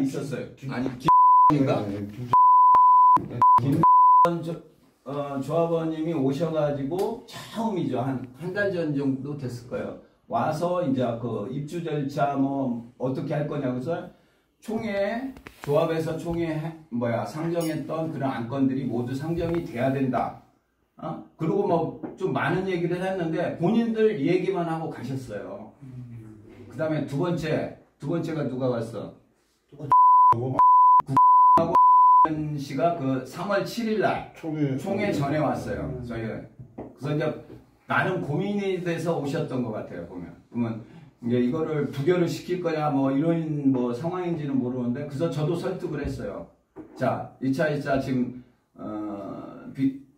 있었어요. 아니 김인가? 김 조합원님이 오셔가지고 처음이죠. 한 달 전 정도 됐을 거예요. 와서 이제 그 입주 절차 뭐 어떻게 할 거냐고 해서 총회 조합에서 총회 상정했던 그런 안건들이 모두 상정이 돼야 된다. 그리고 뭐 좀 많은 얘기를 했는데 본인들 얘기만 하고 가셨어요. 그 다음에 두 번째가 누가 왔어? 씨가 그 3월 7일 날 총회 전에 왔어요. 저희가 그래서 이제 나는 고민이 돼서 오셨던 것 같아요. 보면 이제 이거를 부결을 시킬 거냐 뭐 이런 뭐 상황인지는 모르는데 그래서 저도 설득을 했어요. 자 2차 지금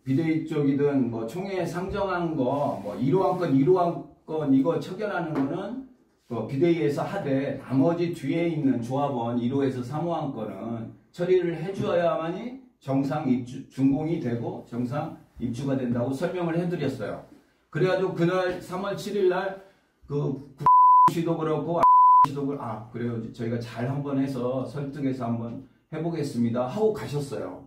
비대위 쪽이든 뭐 총회에 상정한 거 뭐 1호안건 이거 처결하는 거는 그 비대위에서 하되 나머지 뒤에 있는 조합원 1호에서 3호안건은 처리를 해줘야만이 정상 입주 준공이 되고 정상 입주가 된다고 설명을 해드렸어요. 그래가지고 그날 3월 7일 날 그 시도 그렇고 시도 그래요. 저희가 잘 한번 해서 설득해서 한번 해보겠습니다 하고 가셨어요.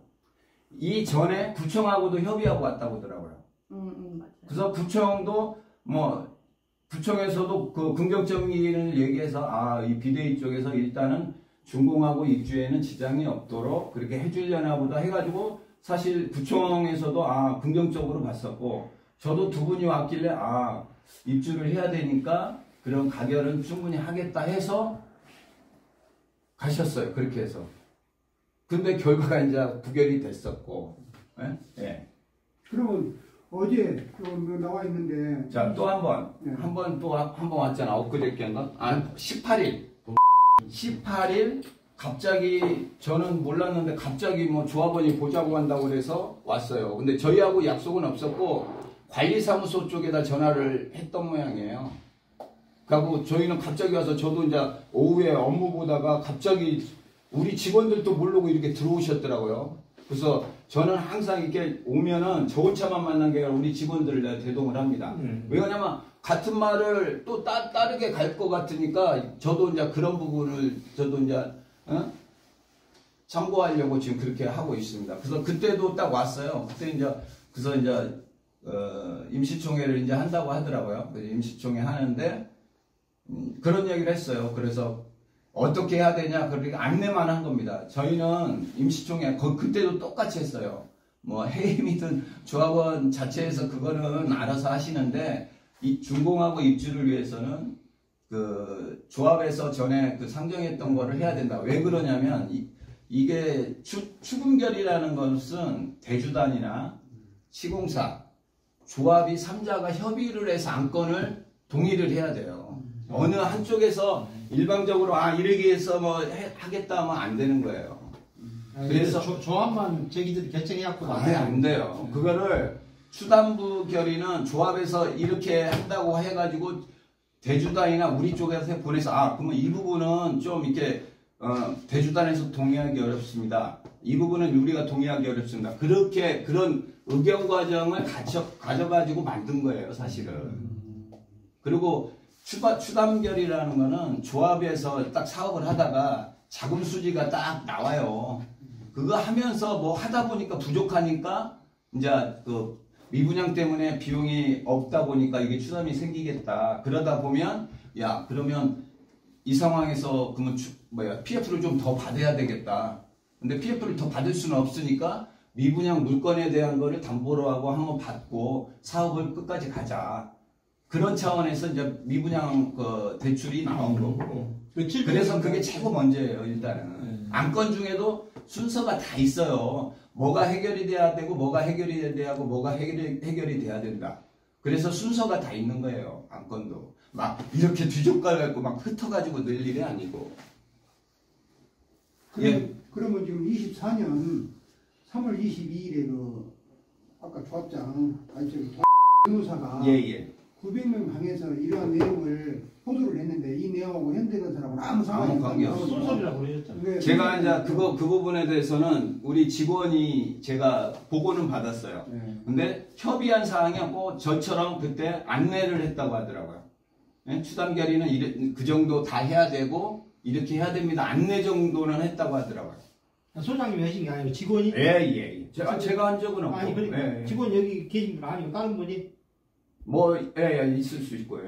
이 전에 구청하고도 협의하고 왔다고 하더라고요. 맞아요. 그래서 구청도 뭐 구청에서도 그 긍정적인 얘기해서 이 비대위 쪽에서 일단은 준공하고 입주에는 지장이 없도록 그렇게 해주려나 보다 해가지고 사실 구청에서도 긍정적으로 봤었고 저도 두 분이 왔길래 입주를 해야 되니까 그런 가결은 충분히 하겠다 해서 가셨어요. 그렇게 해서. 근데 결과가 이제 부결이 됐었고. 예. 그러면 어제 또 나와 있는데. 자, 또 한 번 왔잖아. 엊그저께인가? 18일 갑자기 저는 몰랐는데 갑자기 뭐 조합원이 보자고 한다고 그래서 왔어요. 근데 저희하고 약속은 없었고 관리사무소 쪽에다 전화를 했던 모양이에요. 그리고 저희는 갑자기 와서 저도 이제 오후에 업무 보다가 갑자기 우리 직원들도 모르고 이렇게 들어오셨더라고요. 그래서 저는 항상 이렇게 오면은 저 혼자만 만난 게 아니라 우리 직원들을 내가 대동을 합니다. 왜냐면 같은 말을 또 따르게 갈 것 같으니까 저도 이제 그런 부분을 저도 이제 참고하려고 지금 그렇게 하고 있습니다. 그래서 그때도 딱 왔어요. 그래서 이제 임시총회를 이제 한다고 하더라고요. 그래서 임시총회 하는데 그런 얘기를 했어요. 그래서 어떻게 해야 되냐 그러니까 안내만 한 겁니다. 저희는 임시총회 그때도 똑같이 했어요. 뭐 해임이든 조합원 자체에서 그거는 알아서 하시는데 이 준공하고 입주를 위해서는 그 조합에서 전에 그 상정했던 거를 해야 된다. 왜 그러냐면 이게 추분결이라는 것은 대주단이나 시공사, 조합이 3자가 협의를 해서 안건을 동의를 해야 돼요. 어느 한쪽에서 일방적으로 이러기 위해서 뭐 하겠다 하면 안 되는 거예요. 그래서 조합만 저기들이 결정해갖고 안 돼요. 그거를 추단부 결의는 조합에서 이렇게 한다고 해가지고 대주단이나 우리 쪽에서 보내서 그러면 이 부분은 좀 이렇게 대주단에서 동의하기 어렵습니다. 이 부분은 우리가 동의하기 어렵습니다. 그렇게 그런 의견 과정을 가져가지고 만든 거예요, 사실은. 그리고 추담결이라는 거는 조합에서 딱 사업을 하다가 자금 수지가 딱 나와요. 그거 하면서 뭐 하다 보니까 부족하니까 이제 그 미분양 때문에 비용이 없다 보니까 이게 추담이 생기겠다. 그러다 보면 그러면 이 상황에서 그러면 PF를 좀 더 받아야 되겠다. 근데 PF를 더 받을 수는 없으니까 미분양 물건에 대한 거를 담보로 하고 한번 받고 사업을 끝까지 가자. 그런 차원에서 이제 미분양 그 대출이 나온 거고. 그래서 그게 최고 먼저예요, 일단은. 안건 중에도 순서가 다 있어요. 뭐가 해결이 돼야 되고, 뭐가 해결이 돼야 하고, 뭐가 해결이 돼야 된다. 그래서 순서가 다 있는 거예요, 안건도. 막 이렇게 뒤죽가갖고 막 흩어가지고 늘 일이 아니고. 그러면 지금 24년 3월 22일에 아까 조합장, 변호사가 900명 방에서 이러한 내용을 보도를 했는데 이 내용하고 현대건설하고는 아무 상관이 관계없어요. 소설이라고 그러셨잖아요. 제가 이제 그 부분에 대해서는 우리 직원이 제가 보고는 받았어요. 근데 협의한 사항이 꼭 저처럼 그때 안내를 했다고 하더라고요. 추담 결의는 그 정도 다 해야 되고 이렇게 해야 됩니다. 안내 정도는 했다고 하더라고요. 소장님이 하신 게 아니고 직원이? 예. 제가 한 적은 없고. 아니 그러니까 직원 여기 계신 분 아니고 다른 분이? 뭐 있을 수 있고요.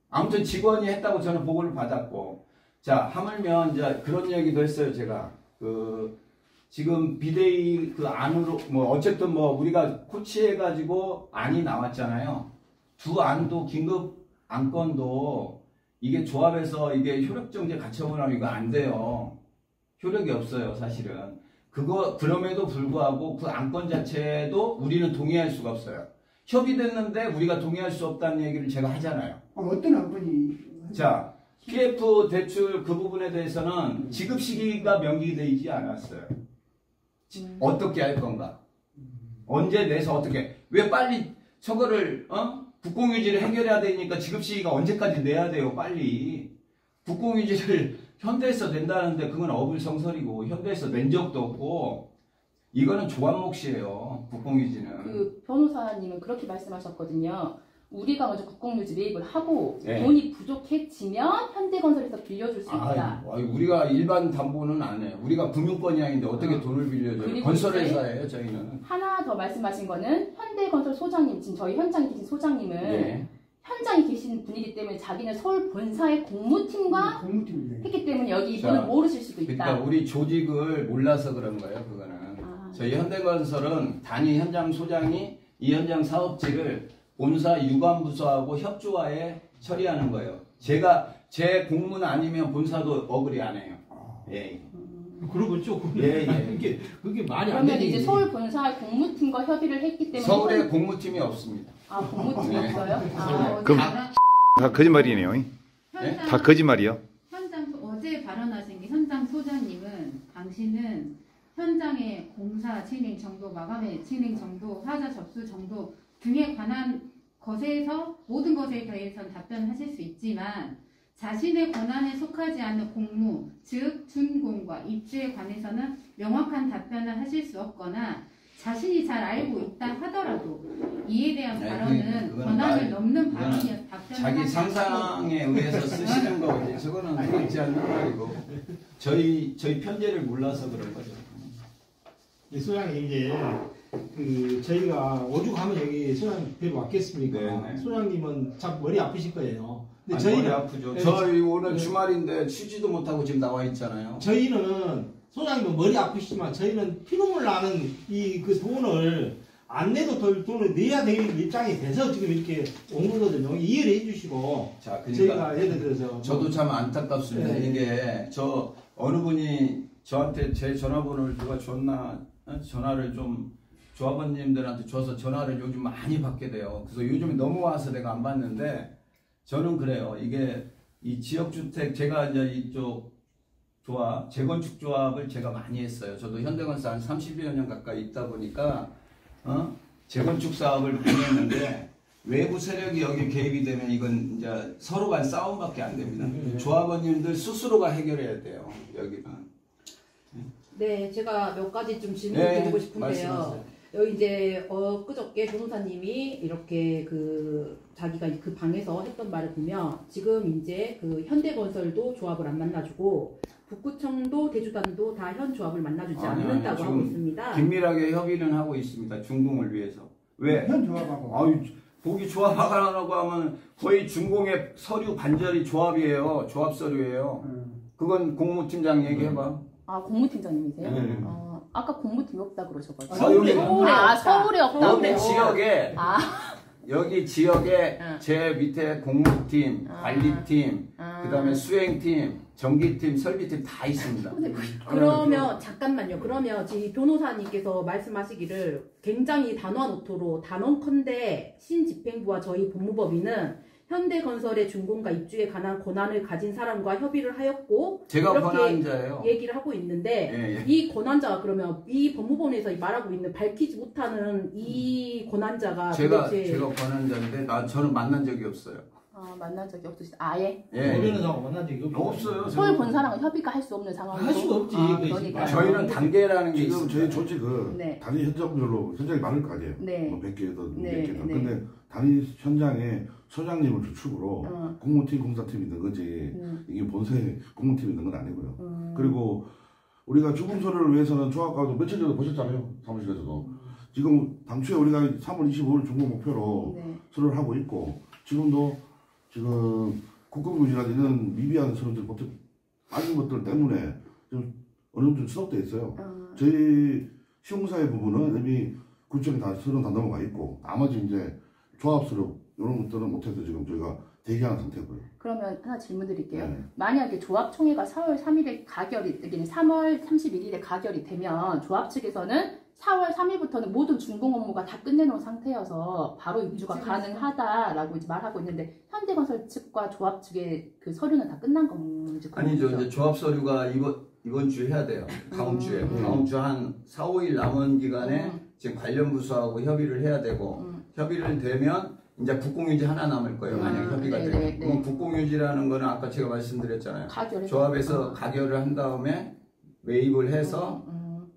아무튼 직원이 했다고 저는 보고를 받았고. 자, 하물며 이제 그런 얘기도 했어요. 제가 지금 비대위 그 안으로 뭐 어쨌든 뭐 우리가 코치해가지고 안이 나왔잖아요. 두 안도 긴급 안건도 이게 조합에서 이게 효력정지 가처분하면 이거 안 돼요. 효력이 없어요, 사실은. 그럼에도 불구하고 그 안건 자체도 우리는 동의할 수가 없어요. 협의됐는데 우리가 동의할 수 없다는 얘기를 제가 하잖아요. 어떤 안건이? 자, PF 대출 그 부분에 대해서는 지급 시기가 명기되어 있지 않았어요. 어떻게 할 건가? 언제 내서 어떻게? 왜 빨리 저거를 국공유지를 해결해야 되니까 지급 시기가 언제까지 내야 돼요? 빨리. 국공유지를 현대에서 낸다는데 그건 어불성설이고 현대에서 낸 적도 없고 이거는 조합 몫이에요. 국공유지는. 그 변호사님은 그렇게 말씀하셨거든요. 우리가 먼저 국공유지 매입을 하고 네. 돈이 부족해지면 현대건설에서 빌려줄 수 있다. 우리가 일반 담보는 안 해요. 우리가 금융권이 아닌데 어떻게 돈을 빌려줘요? 건설회사예요, 저희는. 하나 더 말씀하신 거는 현대건설 소장님, 지금 저희 현장에 계신 소장님은 현장에 계신 분이기 때문에 자기는 서울 본사의 공무팀과 했기 때문에 여기 이분은 모르실 수도 있다. 그러니까 우리 조직을 몰라서 그런 거예요, 그거는. 저희 현대건설은 단위 현장 소장이 이 현장 사업지를 본사 유관부서하고 협조하에 처리하는 거예요. 제 공문 아니면 본사도 어그리 안 해요. 그러겠죠. 그게 말이 안 그러면 되는 이제 서울 본사 공무팀과 협의를 했기 때문에 서울에 공무팀이 없습니다. 공무팀이 없어요? 그럼 다 거짓말이네요. 다 거짓말이요. 어제 발언하신 게 현장 소장님은 당신은 현장의 공사 진행 정도, 마감의 진행 정도, 사자 접수 정도 등에 관한 것에서 모든 것에 대해서는 답변하실 수 있지만 자신의 권한에 속하지 않는 공무, 즉 준공과 입주에 관해서는 명확한 답변을 하실 수 없거나 자신이 잘 알고 있다 하더라도 이에 대한 발언은 권한을 넘는 발언이어서 답변을 자기 상상에 의해서 쓰시는 거지. 저거는 그렇지 않는 말이고 저희 편제를 몰라서 그런 거죠. 소장님 이제 저희가 오죽하면 여기 소장님 뵈러 왔겠습니까? 네네. 소장님은 참 머리 아프실 거예요. 근데 아니, 저희는 머리 아프죠. 저희 오늘 주말인데 쉬지도 못하고 지금 나와 있잖아요. 저희는 소장님은 머리 아프시지만 저희는 피눈물 나는 그 돈을 안 내도 돈을 내야 되는 입장이 돼서 지금 이렇게 온 거거든요. 이해를 해주시고 자, 그러니까 저희가 예를 들어서 저도 참 안타깝습니다. 이게 어느 분이 저한테 제 전화번호를 누가 줬나 전화를 좀 조합원님들한테 줘서 전화를 요즘 많이 받게 돼요. 그래서 요즘에 넘어와서 내가 안 받는데 저는 그래요. 이게 이 지역주택 제가 이제 이쪽 조합 재건축 조합을 제가 많이 했어요. 저도 현대건설 한 30여 년 가까이 있다 보니까 재건축 사업을 많이 했는데 외부 세력이 여기 개입이 되면 이건 이제 서로 간 싸움밖에 안 됩니다. 조합원님들 스스로가 해결해야 돼요. 여기는. 네, 제가 몇 가지 좀 질문을 드리고 싶은데요. 말씀하세요. 여기 이제 그저께 변호사님이 이렇게 자기가 그 방에서 했던 말을 보면 지금 이제 현대건설도 조합을 안 만나주고 북구청도 대주단도 다 현 조합을 만나주지 않는다고 하고 있습니다. 긴밀하게 협의는 하고 있습니다. 준공을 위해서. 왜? 현 조합하고. 거기 조합하라고 하면 거의 준공의 서류 반절이 조합이에요. 조합 서류예요. 그건 공무팀장 얘기해봐. 공무팀장님이세요? 네. 아까 공무팀이 없다 그러셔가지고. 서울에 없다. 여기 지역에 여기 지역에 제 밑에 공무팀, 관리팀, 그다음에 수행팀, 전기팀, 설비팀 다 있습니다. 그러면 잠깐만요. 그러면 지금 변호사님께서 말씀하시기를 굉장히 단호한 오토로 단언컨대 신집행부와 저희 법무법인은 현대건설의 준공과 입주에 관한 권한을 가진 사람과 협의를 하였고 제가 이렇게 권한자예요. 얘기를 하고 있는데 이 권한자가 그러면 이 법무법인에서 말하고 있는 밝히지 못하는 이 권한자가 제가 권한자인데 저는 만난 적이 없어요. 만난 적이 없으시다. 아예? 예. 변호사하고 만난 적이 없어요. 서울 본사랑은 협의가 할 수 없는 상황이고. 할 수가 없지. 그러니까. 저희는 단계라는 게 지금 있어요. 저희 조직은 네. 단위 현장별로 현장이 많을 거 아니에요. 네. 뭐 100개든 네, 100개든. 네. 근데 단위 현장에 소장님을 주축으로 공무팀, 공사팀이 있는 거지 이게 본사에 공무팀이 있는 건 아니고요. 그리고 우리가 주공서를 위해서는 조합가도 며칠 전에 보셨잖아요. 사무실에서도. 지금 당초에 우리가 3월 25일 준공 목표로 네. 서류를 하고 있고 지금도 지금 국공유지라는 미비한 서류들 빠진 것들 때문에 좀 어느 정도 수록되어 있어요. 저희 시공사의 부분은 이미 구청에 다 서류는 다 넘어가 있고 나머지 이제 조합 서류 이런 것들은 못해서 지금 저희가 대기하는 상태고요. 그러면 하나 질문 드릴게요. 네. 만약에 조합총회가 4월 3일에 가결이, 여기는 3월 31일에 가결이 되면 조합 측에서는 4월 3일부터는 모든 준공 업무가 다 끝내놓은 상태여서 바로 입주가 가능하다라고 이제 말하고 있는데 현대건설 측과 조합 측의 그 서류는 다 끝난 건지 아니죠. 이제 조합 서류가 이번 주에 해야 돼요. 다음 주에. 다음 주 한 4, 5일 남은 기간에 지금 관련 부서하고 협의를 해야 되고 협의를 되면 이제 국공유지 하나 남을 거예요. 만약 협의가 되면. 그럼 국공유지라는 거는 아까 제가 말씀드렸잖아요. 조합에서 가결을 한 다음에 매입을 해서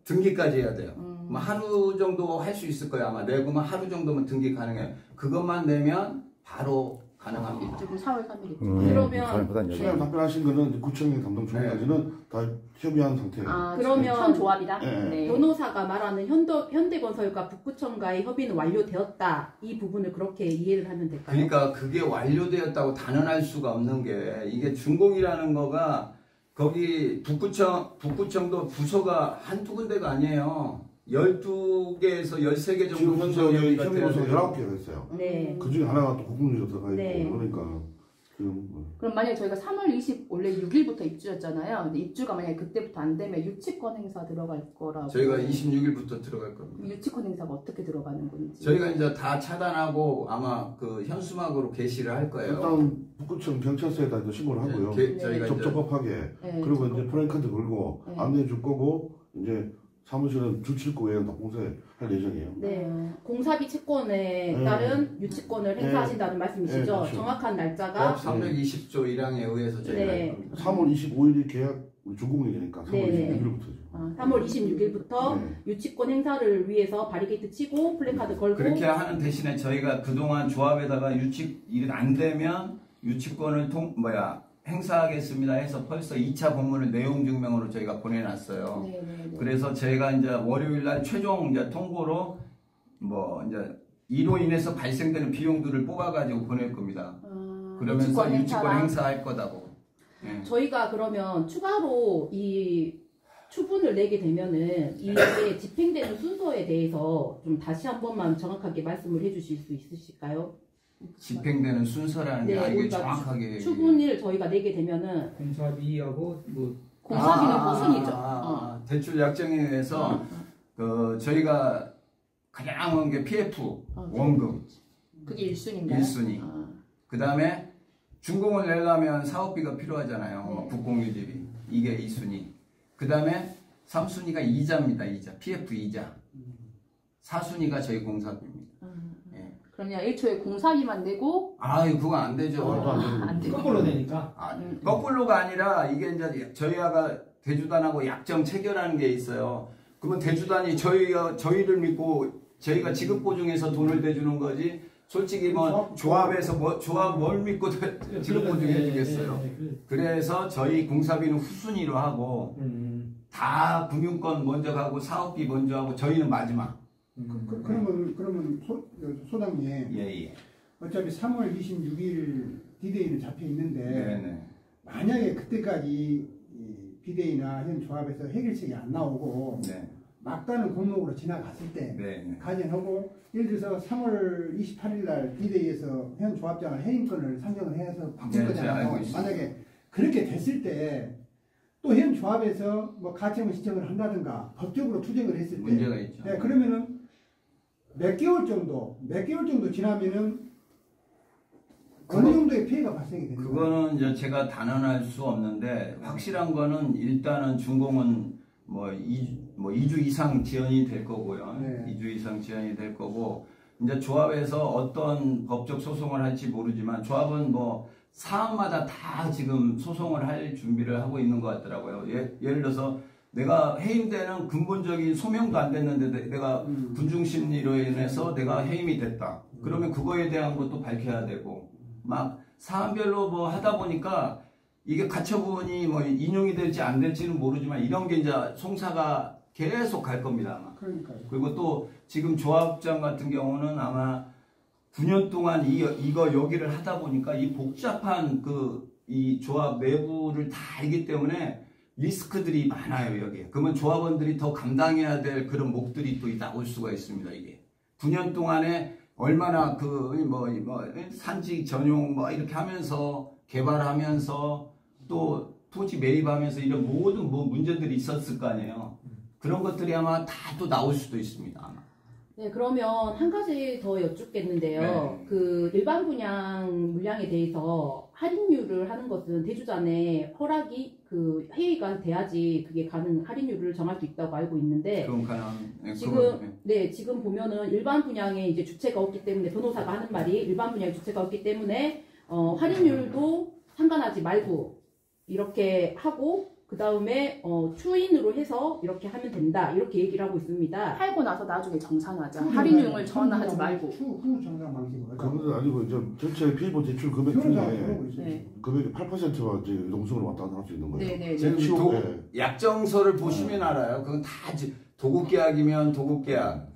등기까지 해야 돼요. 뭐 하루 정도 할 수 있을 거예요. 아마 내고만 하루 정도면 등기 가능해요. 그것만 내면 바로 가능합니다. 지금 4월 3일이. 그러면 시간을 답변하신 거는 구청의 담당 조합까지는 다 협의한 상태예요. 그러면 현 조합이다. 네. 네. 변호사가 말하는 현대건설과 북구청과의 협의는 완료되었다. 이 부분을 그렇게 이해를 하면 될까요? 그러니까 그게 완료되었다고 단언할 수가 없는 게 이게 준공이라는 거가 거기 북구청도 부서가 한두 군데가 아니에요. 12개에서 13개 정도 지금 현재 협의가 협의부서가 돼요. 19개가 있어요. 네. 그 중에 하나가 또 국공유지가 들어가 있고 네. 그러니까 지금 그럼 만약에 저희가 3월 20 원래 6일부터 입주였잖아요. 근데 입주가 만약에 그때부터 안 되면 유치권 행사 들어갈 거라고. 저희가 26일부터 들어갈 겁니다. 유치권 행사가 어떻게 들어가는 건지. 저희가 이제 다 차단하고 아마 그 현수막으로 게시를 할 거예요. 일단 북구청 경찰서에다 이제 신고를 하고요. 저희가 적법하게 네, 그리고 이제 프랜카드 걸고 네. 안내해 줄 거고 이제 사무실은 주칠구 외에는 다 공사할 예정이에요. 네. 공사비 채권에 따른 유치권을 행사하신다는 말씀이시죠? 네, 그렇죠. 정확한 날짜가 320조 1항에 의해서 저희가 네. 할 겁니다. 3월 25일이 계약 준공일이니까 3월 네. 26일부터죠. 3월 26일부터 네. 유치권 행사를 위해서 바리게이트 치고 플래카드 걸고 그렇게 하는 대신에 저희가 그동안 조합에다가 일이 안 되면 유치권을 행사하겠습니다 해서 벌써 2차 공문을 내용 증명으로 저희가 보내놨어요. 네. 그래서 저희가 이제 월요일 날 최종 이제 통보로 이제 이로 인해서 발생되는 비용들을 뽑아가지고 보낼 겁니다. 그러면서 유치권 행사할 거다고. 네. 저희가 그러면 추가로 이 추분을 내게 되면은 이게 집행되는 순서에 대해서 좀 다시 한 번만 정확하게 말씀을 해주실 수 있으실까요? 집행되는 순서라는 게 이게 우리가 정확하게 추분을 저희가 내게 되면은 공사비하고 뭐 공사비는 후순위죠. 대출 약정에 의해서 저희가 가장 하는 게 PF 원금 그게 1순위인가요? 1순위. 그 다음에 준공을 내려면 사업비가 필요하잖아요. 네. 국공유지비 이게 2순위. 그 다음에 3순위가 이자입니다. 이자 PF 이자. 4순위가 저희 공사비입니다. 그러면 1초에 공사비만 내고 그거 안 되죠. 안 되고 거꾸로 되니까. 거꾸로가 아니라 이게 이제 저희가 대주단하고 약정 체결하는 게 있어요. 그러면 대주단이 저희를 믿고 저희가 지급 보증해서 돈을 대주는 거지. 솔직히 조합에서 조합 뭘 믿고 지급 보증해 주겠어요. 그래서 저희 공사비는 후순위로 하고 다 금융권 먼저 가고 사업비 먼저 하고 저희는 마지막. 그러면 소장님 예. 어차피 3월 26일 디데이는 잡혀 있는데 네네. 만약에 그때까지 이 비대위나 현 조합에서 해결책이 안 나오고 네. 막다른 공목으로 지나갔을 때 네. 가정하고 예를 들어서 3월 28일 날 비대위에서 현 조합장을 해임권을 상정을 해서 바꾼 네, 거잖아요. 알고 있습니다. 만약에 그렇게 됐을 때 또 현 조합에서 뭐 가처분 신청을 한다든가 법적으로 투쟁을 했을 때 문제가 있죠. 네, 그러면은 몇 개월 정도 지나면은 어느 정도의 피해가 발생이 되는 거예요? 그거는 이제 제가 단언할 수 없는데 확실한 거는 일단은 준공은 2주 이상 지연이 될 거고요. 네. 2주 이상 지연이 될 거고 이제 조합에서 어떤 법적 소송을 할지 모르지만 조합은 뭐 사업마다 다 지금 소송을 할 준비를 하고 있는 것 같더라고요. 예를 들어서 내가 해임되는 근본적인 소명도 안 됐는데 내가 군중심리로 인해서 내가 해임이 됐다. 그러면 그거에 대한 것도 밝혀야 되고 막 사안별로 뭐 하다 보니까 이게 가처분이 뭐 인용이 될지 안 될지는 모르지만 이런 게 이제 송사가 계속 갈 겁니다 아마. 그러니까요. 그리고 또 지금 조합장 같은 경우는 아마 9년 동안 이거 여기를 하다 보니까 이 복잡한 이 조합 내부를 다 알기 때문에 리스크들이 많아요 여기에. 그러면 조합원들이 더 감당해야 될 그런 목들이 또 나올 수가 있습니다 이게. 9년 동안에 얼마나 산지 전용 뭐 이렇게 하면서 개발하면서 또 토지 매입하면서 이런 모든 문제들이 있었을 거 아니에요. 그런 것들이 아마 다 또 나올 수도 있습니다 아마. 네, 그러면 한 가지 더 여쭙겠는데요. 네. 그 일반 분양 물량에 대해서 할인율을 하는 것은 대주단의 허락이 회의가 돼야지 그게 할인율을 정할 수 있다고 알고 있는데 그럼 가능. 네, 지금 보면은 일반 분양에 이제 주체가 없기 때문에 변호사가 하는 말이 일반 분양에 주체가 없기 때문에 할인율도 상관하지 말고 이렇게 하고 그 다음에 추인으로 해서 이렇게 하면 된다 이렇게 얘기를 하고 있습니다. 팔고 나서 나중에 정산하자. 할인율을 전환하지 말고. 후 정산 방식으로 하자. 그건 아니고 이제 전체 피부 대출 금액 중에 네. 금액이 8%와 이제 유동성으로 왔다 갔다 할 수 있는 거예요. 네네. 지금 약정서를 보시면 알아요. 그건 다 도급계약이면 도급계약.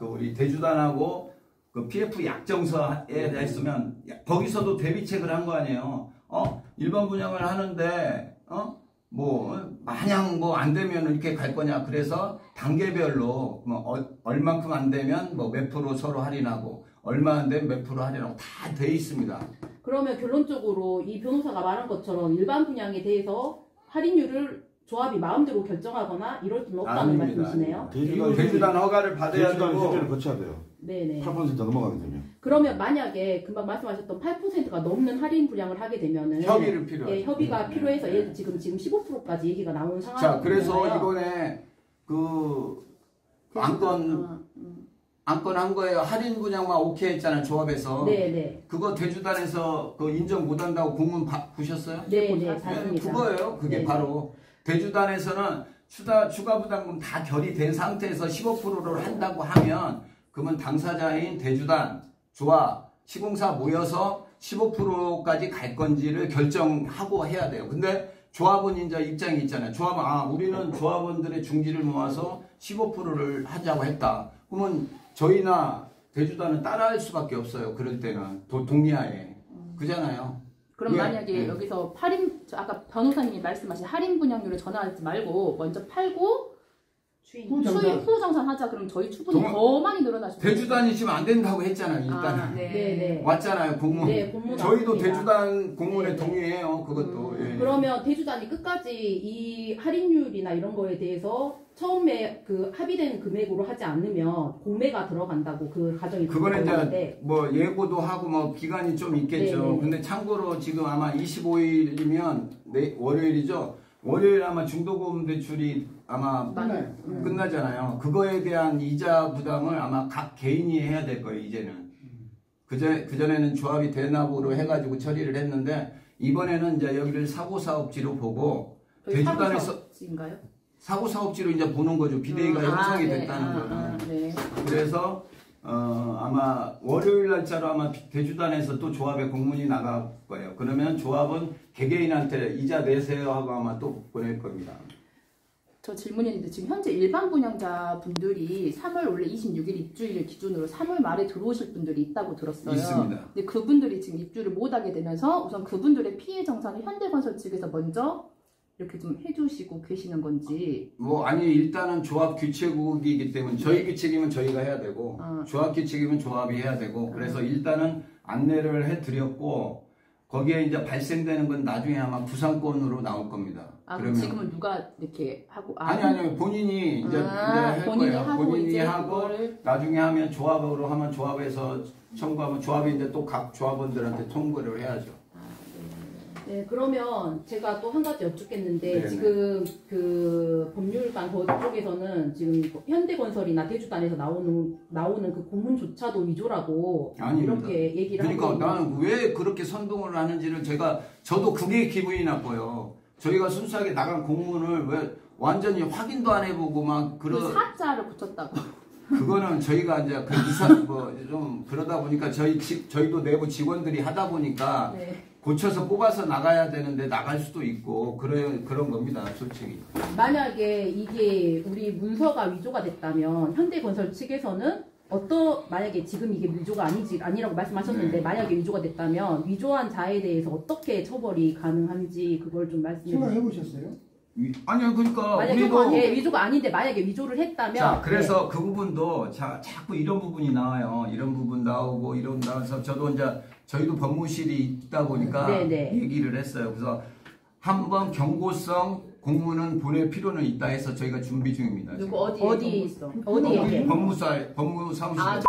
우리 대주단하고 그 PF 약정서에 했으면 거기서도 대비책을 한 거 아니에요. 일반 분양을 하는데 마냥 안 되면 이렇게 갈 거냐. 그래서 단계별로 얼만큼 안 되면 몇 프로 서로 할인하고 얼마 안 되면 몇 프로 할인하고 다 돼 있습니다. 그러면 결론적으로 이 변호사가 말한 것처럼 일반 분양에 대해서 할인율을 조합이 마음대로 결정하거나 이럴 수는 없다는 말씀이시네요. 대주단 허가를 받아야 대주단 되고 협의를 거쳐야 돼요. 네네. 8% 넘어가게 되면. 그러면 만약에 금방 말씀하셨던 8%가 넘는 할인 분양을 하게 되면은 협의를 필요하죠. 협의가 필요해서 네. 지금 15%까지 얘기가 나온 상황이에요. 자, 그래서 이번에 안건 한 거예요. 할인 분양만 오케이 했잖아요. 조합에서. 네네. 그거 대주단에서 인정 못 한다고 공문 보셨어요? 네네. 맞습니다. 그거예요. 그게 네. 바로 대주단에서는 추가 부담금 다 결의된 상태에서 15%를 한다고 하면 그러면 당사자인 대주단, 조합, 시공사 모여서 15%까지 갈 건지를 결정하고 해야 돼요. 근데 조합은 이제 입장이 있잖아요. 조합은 우리는 조합원들의 중지를 모아서 15%를 하자고 했다. 그러면 저희나 대주단은 따라할 수밖에 없어요. 그럴 때는 동의하에. 그잖아요. 그럼 만약에 여기서 아까 변호사님이 말씀하신 할인 분양률을 전환하지 말고 먼저 팔고 후 정산하자. 그럼 저희 추분이 더 많이 늘어날 수 있어요. 대주단이 지금 안 된다고 했잖아요. 일단은. 네네. 왔잖아요. 공문. 네, 공문 저희도 왔습니다. 대주단 공문에 동의해요. 그것도. 예. 그러면 대주단이 끝까지 이 할인율이나 이런 거에 대해서 처음에 합의된 금액으로 하지 않으면 공매가 들어간다고 그 가정이 그거는 들어가는데 이제 예고도 하고 기간이 좀 있겠죠. 네네. 근데 참고로 지금 아마 25일이면 월요일이죠. 월요일 아마 중도금 대출이 아마 끝나잖아요. 그거에 대한 이자 부담을 아마 각 개인이 해야 될 거예요. 이제는. 그전에는 조합이 대납으로 해가지고 처리를 했는데 이번에는 이제 여기를 사고사업지로 보고 대주단에서 사고사업지로 이제 보는 거죠. 비대위가 형성이 됐다는 거는. 네. 그래서 아마 월요일 날짜로 아마 대주단에서 또 조합에 공문이 나갈 거예요. 그러면 조합은 개개인한테 이자 내세요 하고 아마 또 보낼 겁니다. 저 질문이 있는데 지금 현재 일반 분양자 분들이 3월 원래 26일 입주일을 기준으로 3월 말에 들어오실 분들이 있다고 들었어요. 있습니다. 근데 그분들이 지금 입주를 못하게 되면서 우선 그분들의 피해 정산을 현대건설 측에서 먼저 이렇게 좀 해주시고 계시는 건지. 일단은 조합 규칙이기 때문에 저희 규칙이면 저희가 해야 되고 조합 규칙이면 조합이 해야 되고 그래서 일단은 안내를 해드렸고 거기에 이제 발생되는 건 나중에 아마 구상권으로 나올 겁니다. 그러면 지금은 누가 이렇게 하고? 아니요. 본인이 이제 할 거예요. 본인이 하고 나중에 하면 조합으로 하면 조합에서 청구하면 조합이 이제 또 각 조합원들한테 통보를 해야죠. 네, 그러면 제가 또 한 가지 여쭙겠는데 네네. 지금 그 법률관 쪽에서는 지금 현대건설이나 대주단에서 나오는 그 공문조차도 위조라고 아닙니다. 이렇게 얘기를 하고 그러니까 있는 나는 왜 그렇게 선동을 하는지를 저도 그게 기분이 나빠요. 저희가 순수하게 나간 공문을 왜 완전히 확인도 안 해보고 막 그 사자를 붙였다고. 그거는 저희가 이제 그 이사 좀 그러다 보니까 저희도 내부 직원들이 하다 보니까 네. 고쳐서 뽑아서 나가야 되는데 나갈 수도 있고 그런 겁니다, 솔직히. 만약에 이게 우리 문서가 위조가 됐다면 현대건설 측에서는 만약에 지금 이게 위조가 아니라고 말씀하셨는데 네. 만약에 위조가 됐다면 위조한 자에 대해서 어떻게 처벌이 가능한지 그걸 좀 말씀해 주세요. 생각해 보셨어요? 아니요, 그러니까 만약에 우리도 위조가 아닌데 만약에 위조를 했다면 자, 그래서 그 부분도 자꾸 이런 부분이 나와요. 이런 부분 나오고 이런 나와서 저도 이제 저희도 법무실이 있다 보니까 네네. 얘기를 했어요. 그래서 한번 경고성 공문은 보낼 필요는 있다 해서 저희가 준비 중입니다. 누구 어디 있어? 어디에? 법무사무실. 아,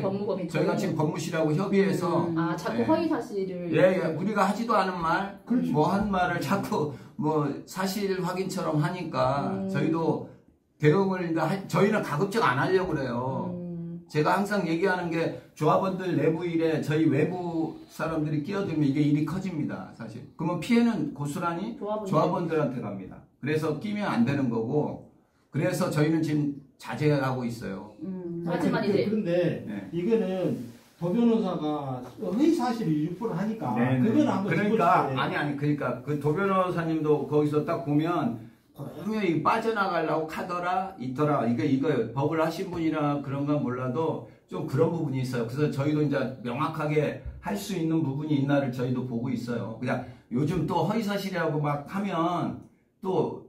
법무법인 저희가 지금 법무실하고 협의해서 아, 자꾸 예. 허위 사실을 예, 우리가 하지도 않은 말, 그렇죠. 뭐 한 말을 자꾸 뭐 사실 확인처럼 하니까 저희도 대응을 저희는 가급적 안 하려고 그래요. 제가 항상 얘기하는 게 조합원들 내부 일에 저희 외부 사람들이 끼어들면 이게 일이 커집니다, 사실. 그러면 피해는 고스란히 조합원들한테 갑니다. 그래서 끼면 안 되는 거고, 그래서 저희는 지금 자제하고 있어요. 하지만 이제 그런데 네. 이거는 도 변호사가 허위 사실을 유포를 하니까 네네. 그건 한번 그러니까 짚어주세요. 그러니까 그 도 변호사님도 거기서 딱 보면 분명히 빠져나가려고 하더라 있더라 이거 법을 하신 분이라 그런가 몰라도 좀 그런 부분이 있어요. 그래서 저희도 이제 명확하게 할 수 있는 부분이 있나를 저희도 보고 있어요. 그냥 요즘 또 허위 사실이라고 막 하면 또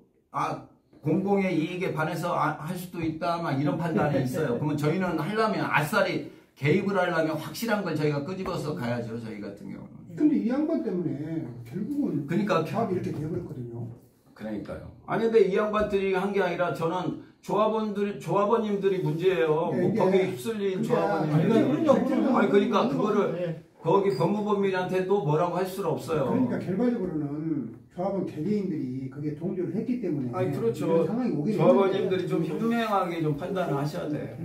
공공의 이익에 반해서 할 수도 있다 막 이런 판단이 있어요. 그러면 저희는 하려면 아싸리 개입을 하려면 확실한 걸 저희가 끄집어서 가야죠. 저희 같은 경우는. 근데 이 양반 때문에 결국은 그러니까 조합이 이렇게 돼버렸거든요. 그러니까요. 아니 근데 이 양반들이 한 게 아니라 저는 조합원님들이 문제예요. 네, 뭐 이게 거기에 휩쓸린 조합원님들이. 그럼요. 아니 그러니까 그거를 네. 거기 법무법인한테도 뭐라고 할 수는 없어요. 그러니까 결과적으로는 조합원 개개인들이 그게 동조를 했기 때문에 아니 그렇죠. 이런 상황이 오게 조합원님들이 좀 현명하게 좀 판단을 하셔야 돼.